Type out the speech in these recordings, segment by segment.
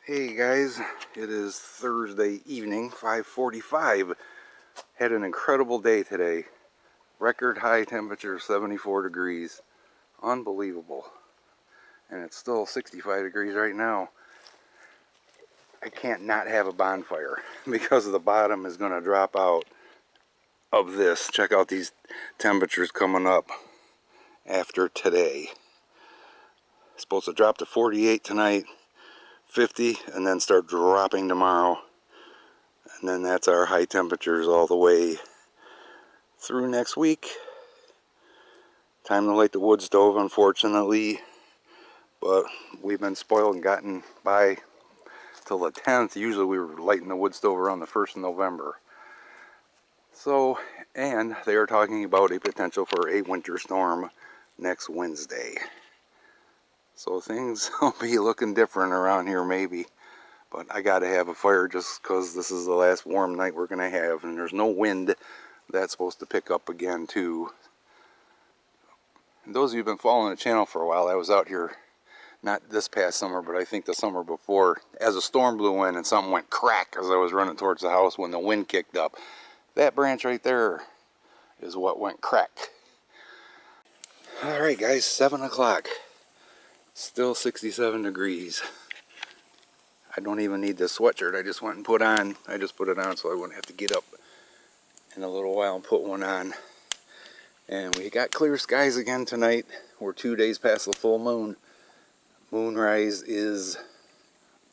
Hey guys, it is Thursday evening, 5:45. Had an incredible day today. Record high temperature, 74 degrees. Unbelievable. And it's still 65 degrees right now. I can't not have a bonfire because the bottom is going to drop out of this. Check out these temperatures coming up after today. It's supposed to drop to 48 tonight, 50, and then start dropping tomorrow. And then that's our high temperatures all the way through next week. Time to light the wood stove, unfortunately, but we've been spoiled and gotten by till the 10th. Usually we were lighting the wood stove around the 1st of November. So, and they are talking about a potential for a winter storm next Wednesday. So things will be looking different around here maybe. But I gotta have a fire just because this is the last warm night we're gonna have, and there's no wind. That's supposed to pick up again too. And those of you who've been following the channel for a while, I was out here not this past summer, but I think the summer before, as a storm blew in and something went crack as I was running towards the house when the wind kicked up. That branch right there is what went crack. Alright guys, 7 o'clock. Still 67 degrees. I don't even need this sweatshirt I just went and put on. I just put it on so I wouldn't have to get up in a little while and put one on. And we got clear skies again tonight. We're 2 days past the full moon. Moonrise is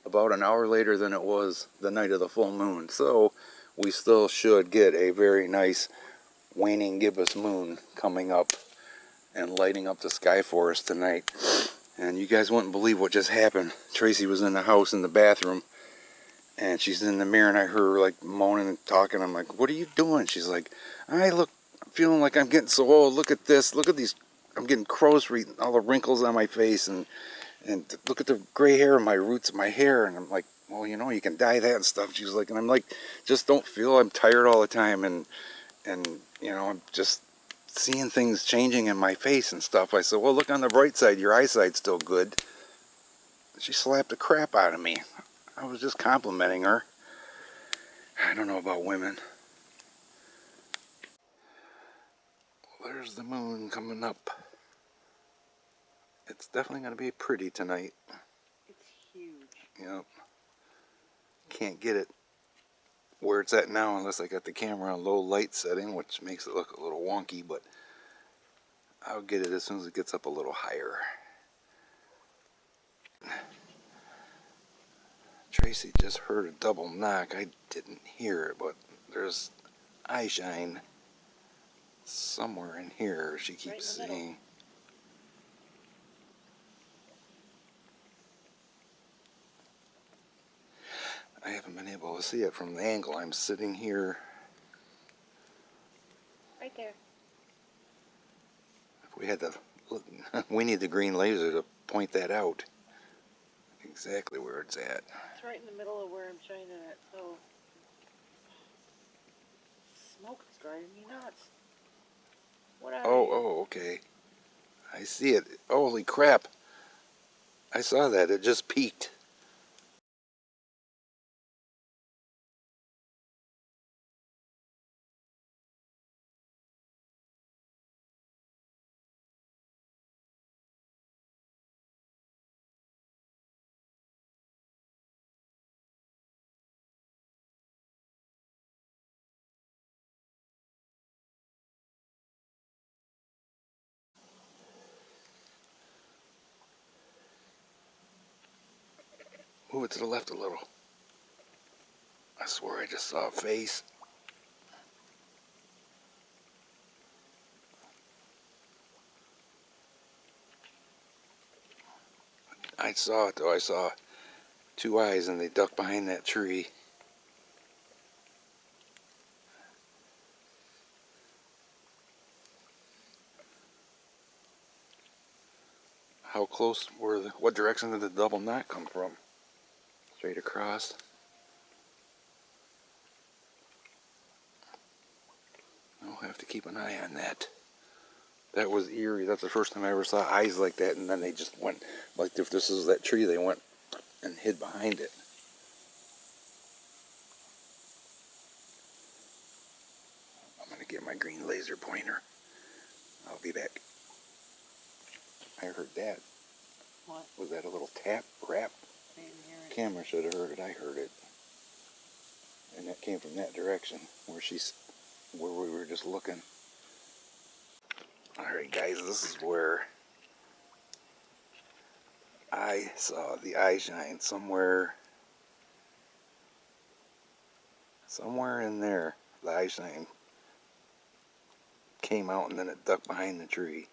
about an hour later than it was the night of the full moon. So we still should get a very nice waning gibbous moon coming up and lighting up the sky for us tonight. And you guys wouldn't believe what just happened. Tracy was in the house in the bathroom and she's in the mirror and I heard her like moaning and talking. I'm like, what are you doing? She's like, I'm feeling like I'm getting so old. Look at this. Look at these. I'm getting crow's feet, all the wrinkles on my face, and look at the gray hair on my roots of my hair. And I'm like, well, you know, you can dye that and stuff. She's like, and I'm like, just don't feel I'm tired all the time, and you know, I'm just seeing things changing in my face and stuff. I said, well, look on the bright side. Your eyesight's still good. She slapped the crap out of me. I was just complimenting her. I don't know about women. There's the moon coming up. It's definitely going to be pretty tonight. It's huge. Yep. Can't get it where it's at now unless I got the camera on low light setting, which makes it look a little wonky, but I'll get it as soon as it gets up a little higher. Tracy just heard a double knock. I didn't hear it, but there's eye shine somewhere in here. She keeps seeing. I haven't been able to see it from the angle. I'm sitting here. Right there. If we had we need the green laser to point that out. Exactly where it's at. It's right in the middle of where I'm shining it, so smoke is driving me nuts. What are you? Oh, okay. I see it. Holy crap. I saw that. It just peaked. Move it to the left a little. I swear I just saw a face. I saw it though. I saw two eyes and they ducked behind that tree. How close what direction did the double knot come from? Straight across. I'll have to keep an eye on that. That was eerie. That's the first time I ever saw eyes like that, and then they just went, like if this is that tree, they went and hid behind it. I'm going to get my green laser pointer. I'll be back. I heard that. What? Was that a little tap, rap? I didn't hear it. Camera should have heard it. I heard it. And that came from that direction where we were just looking. Alright guys, this is where I saw the eye shine somewhere in there. The eye shine came out and then it ducked behind the tree.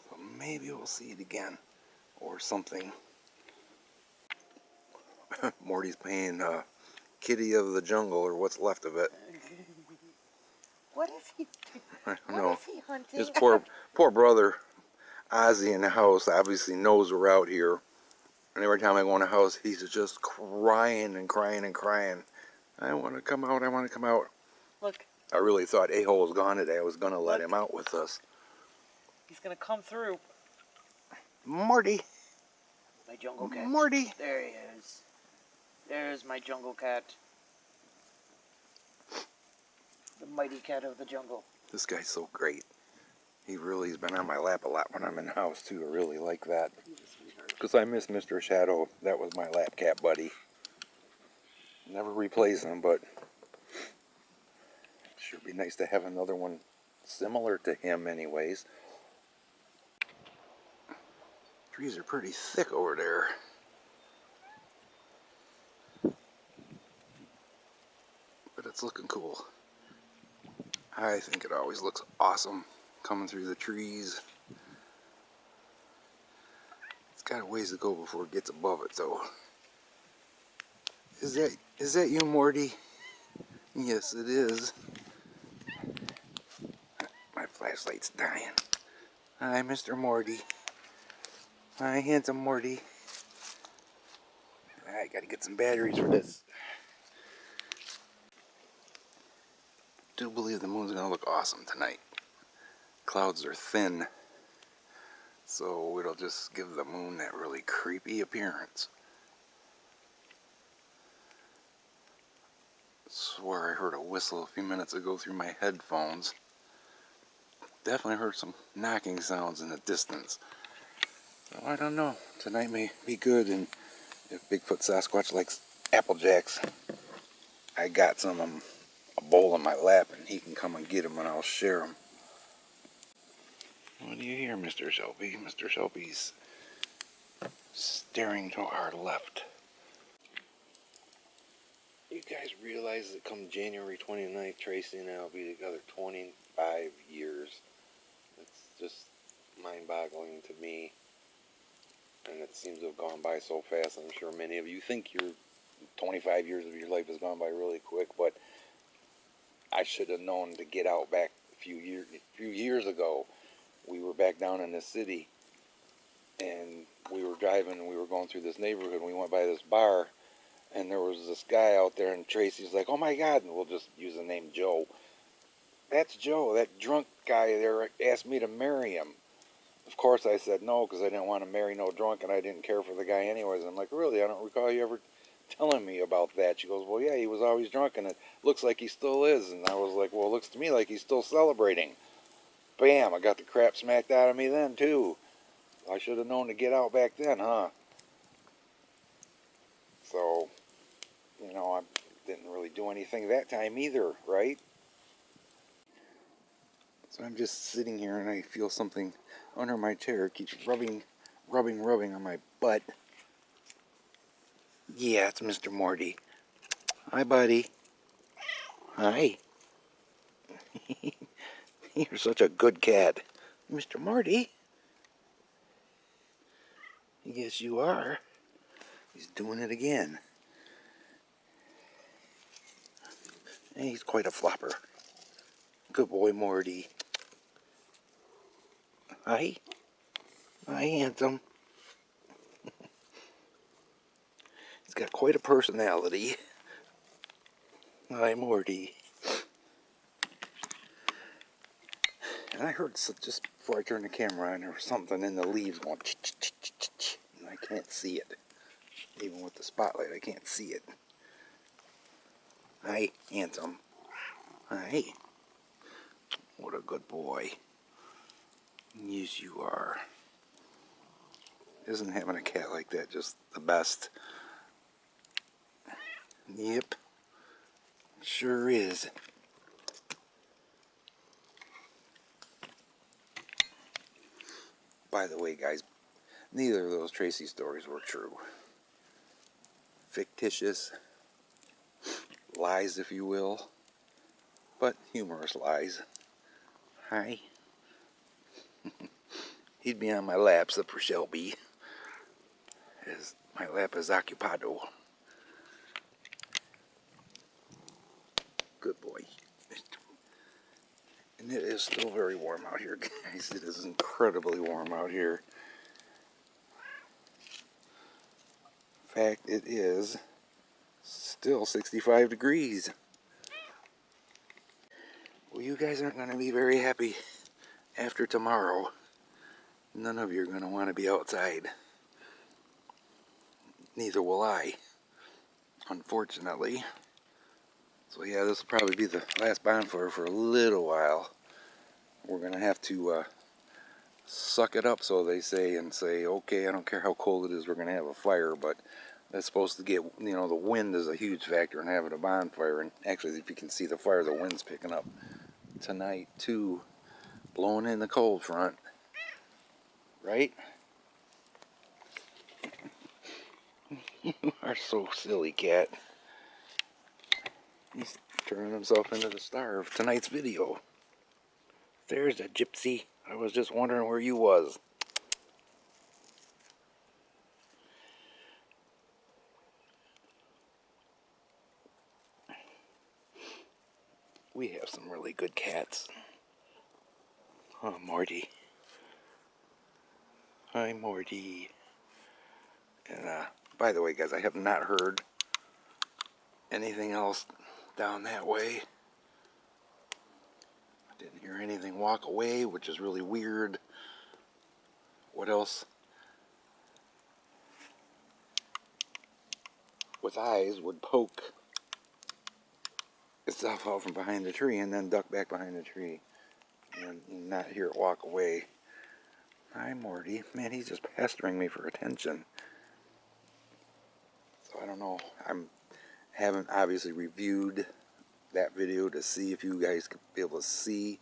So maybe we'll see it again or something. Morty's playing Kitty of the Jungle, or what's left of it. What is he doing? I don't What know. is he hunting? His poor brother Ozzy in the house obviously knows we're out here. And every time I go in the house, he's just crying and crying and crying. I want to come out, I want to come out. Look. I really thought A-Hole was gone today. I was going to let Look. him out with us. He's going to come through. Morty. My jungle cat. Morty. There he is. There's my jungle cat. The mighty cat of the jungle. This guy's so great. He's been on my lap a lot when I'm in the house, too. I really like that. Because I miss Mr. Shadow. That was my lap cat buddy. Never replace him, but it sure be nice to have another one similar to him anyways. Trees are pretty thick over there. But it's looking cool. I think it always looks awesome coming through the trees. It's got a ways to go before it gets above it though. Is that you, Morty? Yes, it is. My flashlight's dying. Hi, Mr. Morty. Hi, handsome Morty. I gotta get some batteries for this. Do believe the moon's gonna look awesome tonight. Clouds are thin, so it'll just give the moon that really creepy appearance. Swear I heard a whistle a few minutes ago through my headphones. Definitely heard some knocking sounds in the distance. So I don't know. Tonight may be good, and if Bigfoot Sasquatch likes Apple Jacks, I got some of them, a bowl in my lap, and he can come and get them and I'll share them. What do you hear, Mr. Shelby? Mr. Shelby's staring to our left. You guys realize that come January 29th, Tracy and I will be together 25 years. It's just mind-boggling to me. And it seems to have gone by so fast. I'm sure many of you think your 25 years of your life has gone by really quick, but I should have known to get out back a few years ago. We were back down in the city, and we were driving, and we were going through this neighborhood, and we went by this bar, and there was this guy out there, and Tracy's like, oh my God, and we'll just use the name Joe. That's Joe, that drunk guy there asked me to marry him. Of course I said no, because I didn't want to marry no drunk, and I didn't care for the guy anyways. I'm like, really? I don't recall you ever telling me about that. She goes, well, yeah, he was always drunk, and it looks like he still is. And I was like, well, it looks to me like he's still celebrating. Bam, I got the crap smacked out of me then, too. I should have known to get out back then, huh? So, you know, I didn't really do anything that time either, right? So I'm just sitting here and I feel something under my chair. It keeps rubbing on my butt. Yeah, it's Mr. Morty. Hi, buddy. Hi. You're such a good cat. Mr. Morty. Yes, you are. He's doing it again. And he's quite a flopper. Good boy, Morty. Hi. Hi, handsome. He's got quite a personality. Hi, Morty. And I heard just before I turned the camera on, there was something in the leaves going ch-ch-ch-ch-ch, and I can't see it. Even with the spotlight, I can't see it. Hi, handsome. Hi. What a good boy. Yes, you are. Isn't having a cat like that just the best? Yep. Sure is. By the way, guys, neither of those Tracy stories were true. Fictitious lies, if you will, but humorous lies. Hi. He'd be on my lap, except for Shelby, as my lap is occupado. Good boy. And it is still very warm out here, guys. It is incredibly warm out here. In fact, it is still 65 degrees. Well, you guys aren't going to be very happy after tomorrow. None of you are going to want to be outside. Neither will I, unfortunately. So yeah, this will probably be the last bonfire for a little while. We're going to have to suck it up, so they say, and say, okay, I don't care how cold it is, we're going to have a fire, but that's supposed to get, you know, the wind is a huge factor in having a bonfire. And actually, if you can see the fire, the wind's picking up tonight too, blowing in the cold front, right? You are so silly, cat. He's turning himself into the star of tonight's video. There's a gypsy. I was just wondering where you was. We have some really good cats. Oh, Morty. Hi, Morty. And by the way, guys, I have not heard anything else down that way. I didn't hear anything walk away, which is really weird. What else? With eyes would poke itself out from behind the tree and then duck back behind the tree and not hear it walk away. Hi, Morty. Man, he's just pestering me for attention. So I don't know. Haven't obviously reviewed that video to see if you guys could be able to see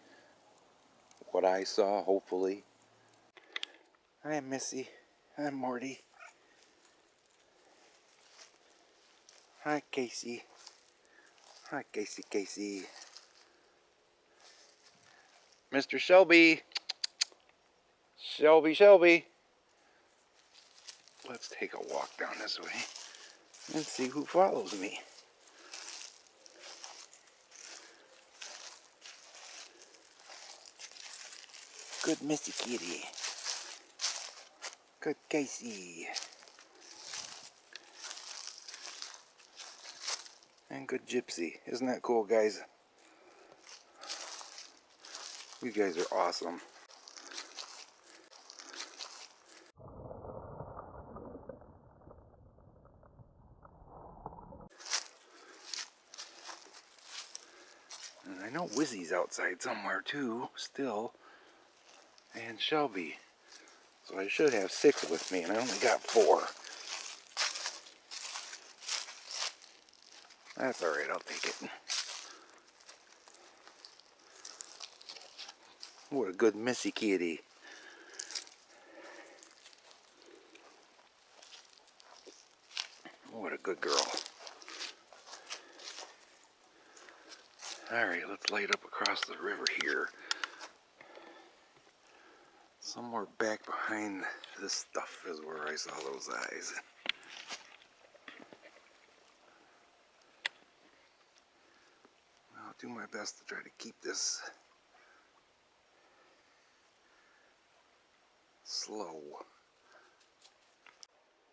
what I saw, hopefully. Hi, Missy. Hi, Morty. Hi, Casey. Hi, Casey, Casey. Mr. Shelby. Shelby, Shelby. Let's take a walk down this way and see who follows me. Good Missy Kitty. Good Casey. And good Gypsy. Isn't that cool, guys? You guys are awesome. And I know Wizzy's outside somewhere too, still. And Shelby. So I should have 6 with me, and I only got 4. That's alright, I'll take it. What a good Missy Kitty. What a good girl. Alright, let's light up across the river here. Somewhere back behind this stuff is where I saw those eyes. I'll do my best to try to keep this slow.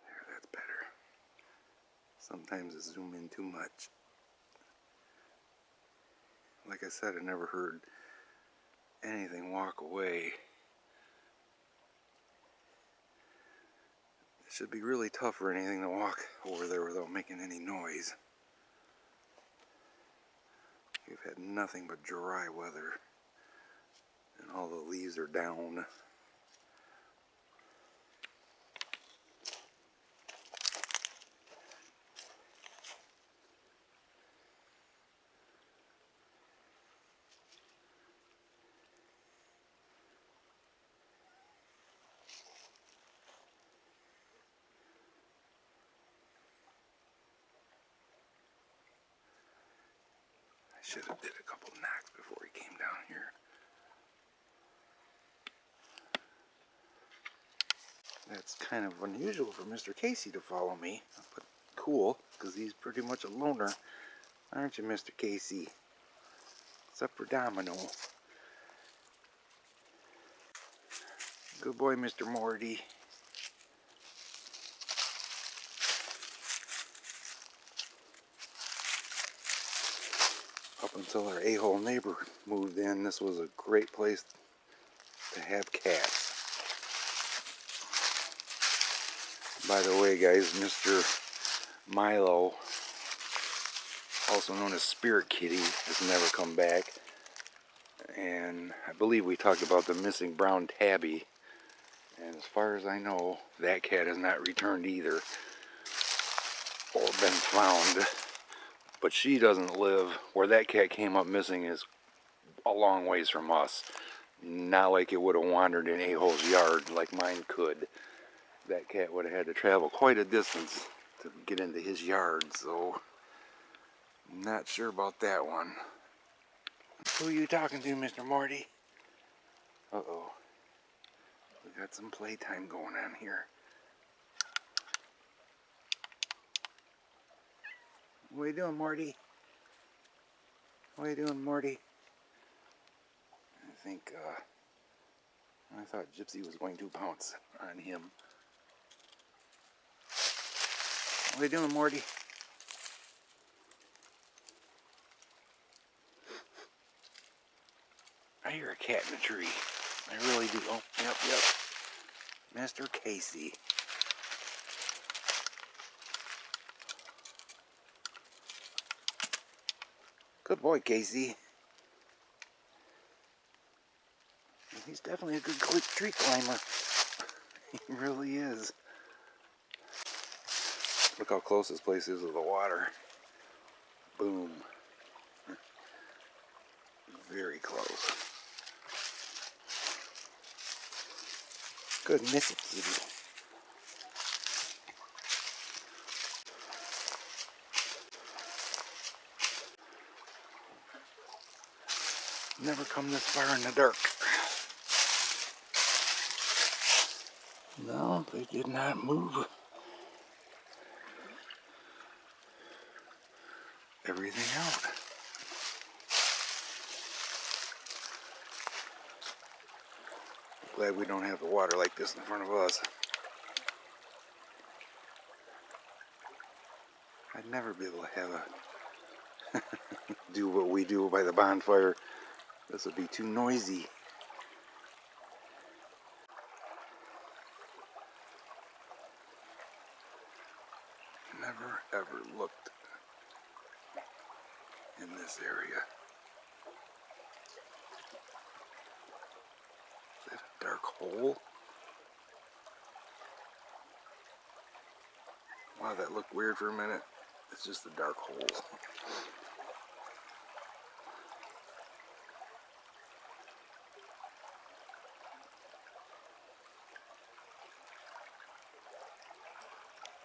There, that's better. Sometimes I zoom in too much. Like I said, I never heard anything walk away. It should be really tough for anything to walk over there without making any noise. We've had nothing but dry weather, and all the leaves are down. I should have did a couple knocks before he came down here. That's kind of unusual for Mr. Casey to follow me, but cool, because he's pretty much a loner. Aren't you, Mr. Casey? Except for Domino. Good boy, Mr. Morty. Up until our a-hole neighbor moved in, this was a great place to have cats. By the way, guys, Mr. Milo, also known as Spirit Kitty, has never come back. And I believe we talked about the missing brown tabby. And as far as I know, that cat has not returned either, or been found. But she doesn't live where that cat came up missing, is a long ways from us. Not like it would have wandered in a-hole's yard like mine could. That cat would have had to travel quite a distance to get into his yard, so I'm not sure about that one. Who are you talking to, Mr. Morty? Uh-oh. We got some playtime going on here. What are you doing, Morty? What are you doing, Morty? I thought Gypsy was going to pounce on him. What are you doing, Morty? I hear a cat in a tree. I really do. Oh, yep. Mr. Casey. Good boy, Casey. He's definitely a good tree climber. He really is. Look how close this place is to the water. Boom. Very close. Good Missy Kitty. Never come this far in the dark. No, they did not move everything out. Glad we don't have the water like this in front of us. I'd never be able to have do what we do by the bonfire. This would be too noisy. Never ever looked in this area. Is that a dark hole? Wow, that looked weird for a minute. It's just a dark hole.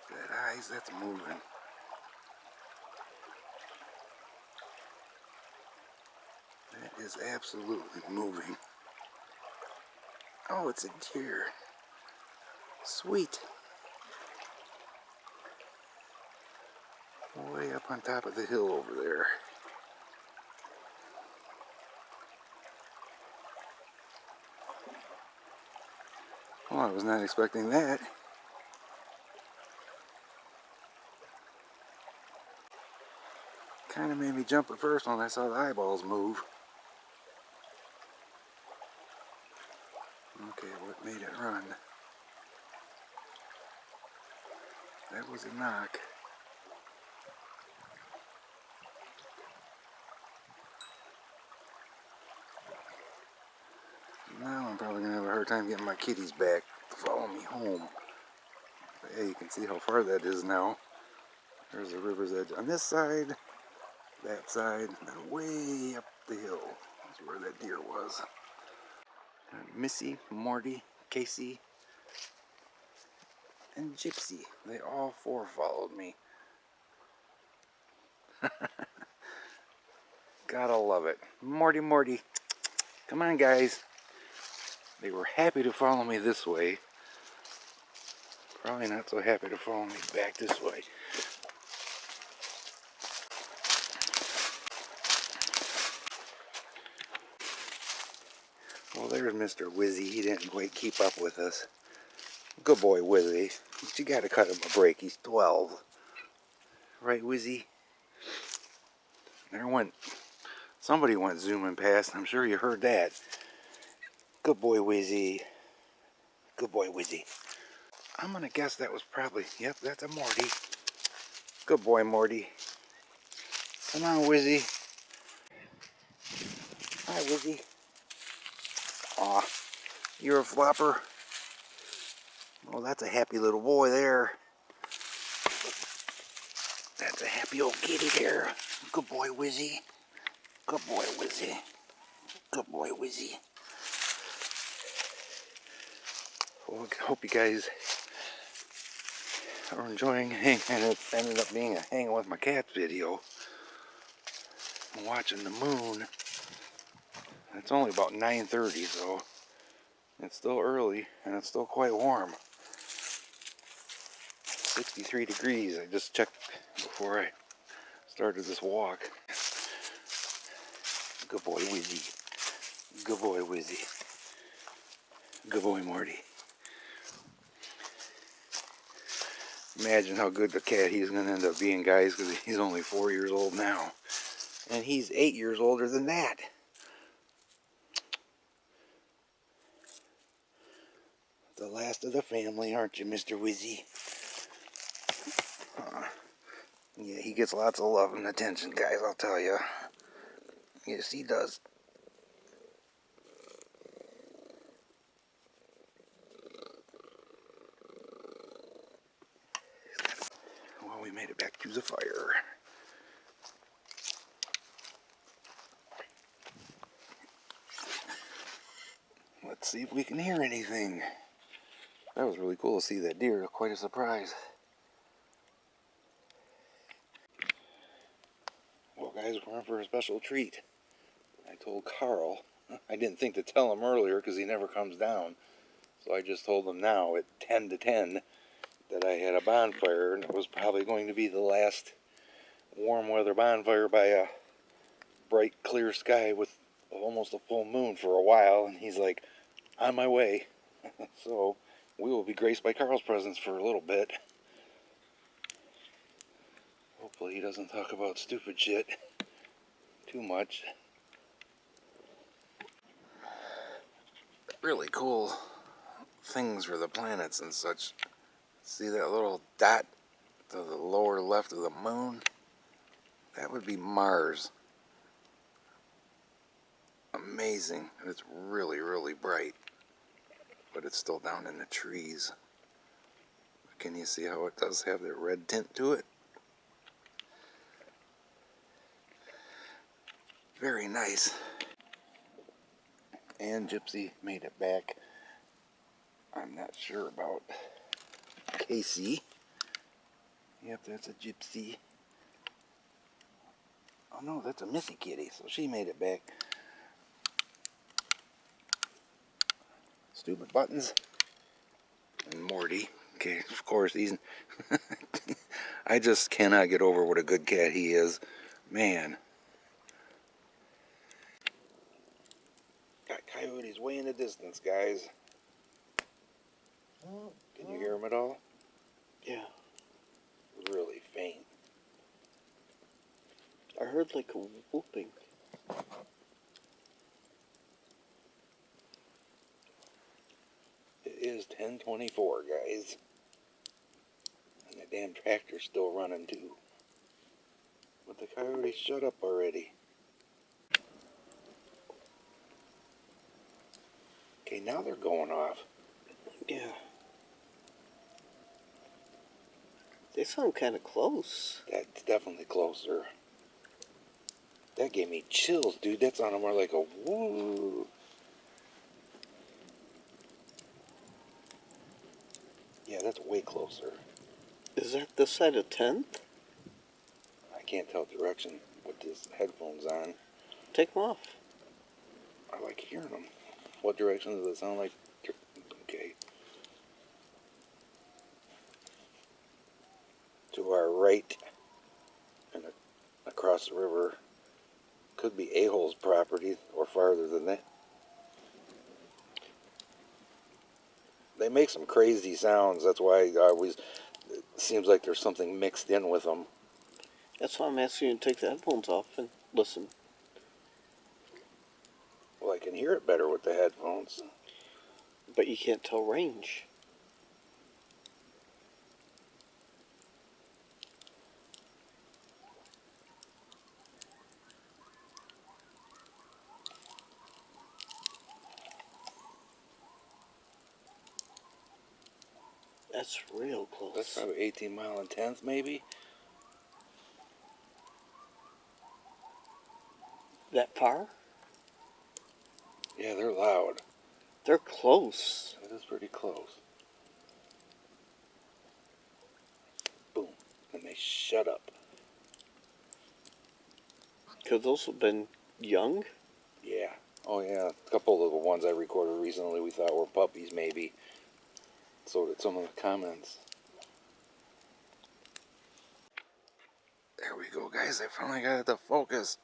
That eyes, that's moving. That is absolutely moving. Oh, it's a deer. Sweet. Way up on top of the hill over there. Well, I was not expecting that. Kind of made me jump at first when I saw the eyeballs move. That was a knock. Now I'm probably going to have a hard time getting my kitties back to follow me home. But hey, you can see how far that is now. There's the river's edge on this side, that side, and then way up the hill is where that deer was. Missy, Morty, Casey, and Gypsy. They all four followed me. Gotta love it. Morty, Morty. Come on, guys. They were happy to follow me this way. Probably not so happy to follow me back this way. Well, there's Mr. Wizzy. He didn't quite keep up with us. Good boy, Wizzy. But you gotta cut him a break. He's 12. Right, Wizzy? Somebody went zooming past. I'm sure you heard that. Good boy, Wizzy. Good boy, Wizzy. I'm gonna guess that was probably, yep, that's a Morty. Good boy, Morty. Come on, Wizzy. Hi, Wizzy. Aw, you're a flopper. Oh, that's a happy little boy there. That's a happy old kitty there. Good boy, Wizzy. Good boy, Wizzy. Good boy, Wizzy. Well, I hope you guys are enjoying and it ended up being a hanging with my cats video. I'm watching the moon. It's only about 9:30, so it's still early and it's still quite warm. 63 degrees. I just checked before I started this walk. Good boy, Wizzy. Good boy, Wizzy. Good boy, Morty. Imagine how good the cat he's going to end up being, guys, because he's only 4 years old now. And he's 8 years older than that. The last of the family, aren't you, Mr. Wizzy? Yeah, he gets lots of love and attention, guys, I'll tell you. Yes, he does. Well, we made it back to the fire. Let's see if we can hear anything. That was really cool to see that deer. Quite a surprise. Well, guys, we're in for a special treat. I told Karl, I didn't think to tell him earlier because he never comes down. So I just told him now at 10 to 10 that I had a bonfire and it was probably going to be the last warm weather bonfire by a bright clear sky with almost a full moon for a while. And he's like, on my way. So we will be graced by Karl's presence for a little bit. Hopefully he doesn't talk about stupid shit too much. Really cool things for the planets and such. See that little dot to the lower left of the moon? That would be Mars. Amazing. And it's really, really bright. But it's still down in the trees. Can you see how it does have that red tint to it? Very nice. And Gypsy made it back. I'm not sure about Casey. Yep, that's a Gypsy. Oh no, that's a Missy kitty, so she made it back. Stupid buttons. And Morty. Okay, of course, he's... I just cannot get over what a good cat he is. Man. Got coyotes way in the distance, guys. Can you hear them at all? Yeah. Really faint. I heard like a whooping. It is 10:24, guys. And That damn tractor's still running too. But the coyotes shut up already. Okay, now they're going off. Yeah. They sound kind of close. That's definitely closer. That gave me chills, dude. That sounded more like a woo. Yeah, that's way closer. Is that the side of 10th? I can't tell direction with these headphones on. Take them off. I like hearing them. What direction does it sound like? Okay. To our right and across the river could be A-hole's property or farther than that. They make some crazy sounds. That's why I always, it seems like there's something mixed in with them. That's why I'm asking you to take the headphones off and listen. Well, I can hear it better with the headphones. But you can't tell range. That's real close. That's probably 18 mile and 10th, maybe. That far? Yeah, they're loud. They're close. That is pretty close. Boom. And they shut up. Could those have been young? Yeah. Oh, yeah. A couple of the ones I recorded recently we thought were puppies, maybe. So did some of the comments. There we go, guys. I finally got it to focus.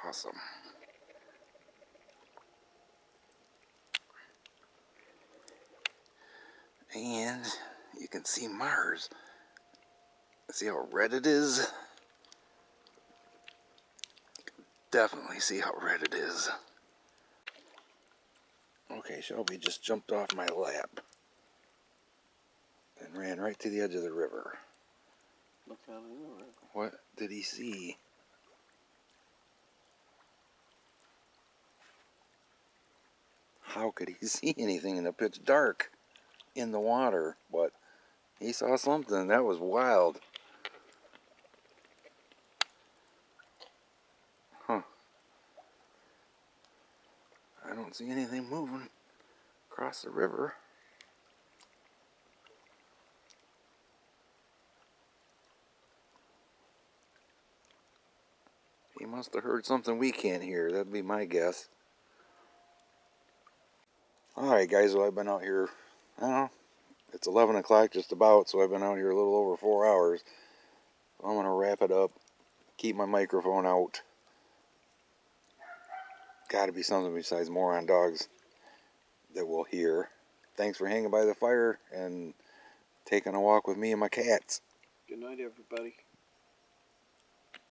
Awesome. And you can see Mars. See how red it is? Definitely see how red it is. Okay, Shelby just jumped off my lap and ran right to the edge of the river. Look out in the river. What did he see? How could he see anything in the pitch dark in the water? But he saw something. That was wild. Huh. I don't see anything moving across the river. He must have heard something we can't hear. That'd be my guess. Alright guys, well I've been out here, I don't know, it's 11 o'clock just about, so I've been out here a little over 4 hours. I'm going to wrap it up, keep my microphone out. Got to be something besides moron dogs that we'll hear. Thanks for hanging by the fire and taking a walk with me and my cats. Good night, everybody.